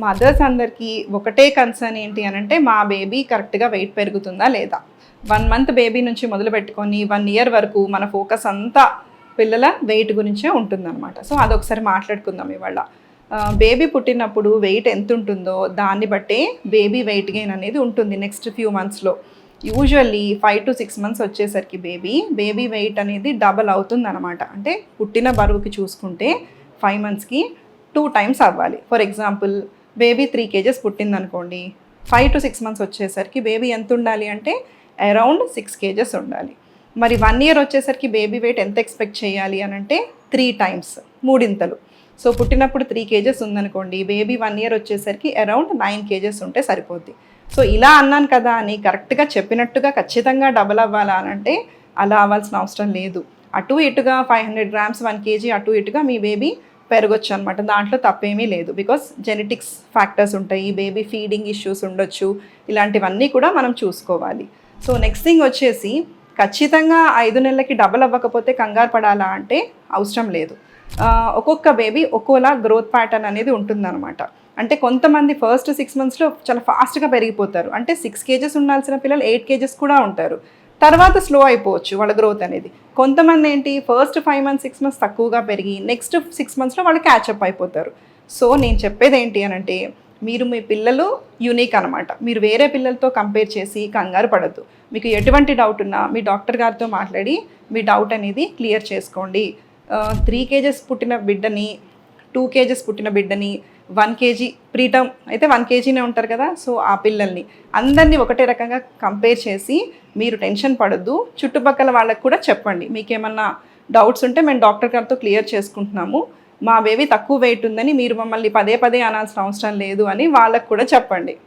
Mothers అందరికీ ఒకటే concern ఏంటి అని అంటే మా బేబీ కరెక్ట్గా వెయిట్ పెరుగుతుందా లేదా. 1 మంత్ బేబీ నుంచి మొదలు పెట్టుకొని 1 ఇయర్ వరకు మన ఫోకస్ అంతా పిల్లల వెయిట్ గురించే ఉంటుందన్నమాట. సో అదొకసారి మాట్లాడుకుందాం ఇవాళ. బేబీ పుట్టినప్పుడు వెయిట్ ఎంత ఉంటుందో దాన్ని బట్టే బేబీ వెయిట్ గెయిన్ అనేది ఉంటుంది నెక్స్ట్ ఫ్యూ మంత్స్లో. యూజువల్లీ 5 to 6 months వచ్చేసరికి బేబీ వెయిట్ అనేది డబల్ అవుతుంది అనమాట. అంటే పుట్టిన బరువుకి చూసుకుంటే 5 monthsకి 2 times అవ్వాలి. For example baby 3 kgs పుట్టిందనుకోండి, 5 to 6 months వచ్చేసరికి బేబీ ఎంత ఉండాలి అంటే అరౌండ్ 6 kgs ఉండాలి. మరి 1 year వచ్చేసరికి బేబీ వెయిట్ ఎంత ఎక్స్పెక్ట్ చేయాలి అని అంటే 3 times, మూడింతలు. సో పుట్టినప్పుడు 3 kgs ఉందనుకోండి, బేబీ 1 year వచ్చేసరికి అరౌండ్ 9 kgs ఉంటే సరిపోద్ది. సో ఇలా అన్నాను కదా అని కరెక్ట్గా చెప్పినట్టుగా ఖచ్చితంగా డబల్ అవ్వాలా అని అంటే అలా అవ్వాల్సిన అవసరం లేదు. అటు ఇటుగా 500 grams 1 kg అటు ఇటుగా మీ బేబీ పెరగొచ్చు అనమాట. దాంట్లో తప్పేమీ లేదు. బికాస్ జెనెటిక్స్ ఫ్యాక్టర్స్ ఉంటాయి, బేబీ ఫీడింగ్ ఇష్యూస్ ఉండొచ్చు, ఇలాంటివన్నీ కూడా మనం చూసుకోవాలి. సో నెక్స్ట్ థింగ్ వచ్చేసి ఖచ్చితంగా 5 నెలలకి డబల్ అవ్వకపోతే కంగారు పడాలా అంటే అవసరం లేదు. ఒక్కొక్క బేబీ ఒక్కోలా గ్రోత్ ప్యాటర్న్ అనేది ఉంటుందన్నమాట. అంటే కొంతమంది ఫస్ట్ 6 monthsలో చాలా ఫాస్ట్గా పెరిగిపోతారు. అంటే 6 kgs ఉండాల్సిన పిల్లలు 8 kgs కూడా ఉంటారు. తర్వాత స్లో అయిపోవచ్చు వాళ్ళ గ్రోత్ అనేది. కొంతమంది ఏంటి ఫస్ట్ 5 months 6 months తక్కువగా పెరిగి నెక్స్ట్ 6 monthsలో వాళ్ళు క్యాచప్ అయిపోతారు. సో నేను చెప్పేది ఏంటి అని అంటే మీరు మీ పిల్లలు యూనిక్ అనమాట. మీరు వేరే పిల్లలతో కంపేర్ చేసి కంగారు పడద్దు. మీకు ఎటువంటి డౌట్ ఉన్నా మీ డాక్టర్ గారితో మాట్లాడి మీ డౌట్ అనేది క్లియర్ చేసుకోండి. 3 kgs పుట్టిన బిడ్డని, 2 kgs పుట్టిన బిడ్డని, 1 kg ప్రీటర్మ్ అయితే 1 kgనే ఉంటారు కదా. సో ఆ పిల్లల్ని అందరినీ ఒకటే రకంగా కంపేర్ చేసి మీరు టెన్షన్ పడద్దు. చుట్టుపక్కల వాళ్ళకు కూడా చెప్పండి. మీకేమన్నా డౌట్స్ ఉంటే మేము డాక్టర్ గారితో క్లియర్ చేసుకుంటున్నాము, మా బేబీ తక్కువ వెయిట్ ఉందని మీరు మమ్మల్ని పదే పదే అనాల్సిన అవసరం లేదు అని వాళ్ళకు కూడా చెప్పండి.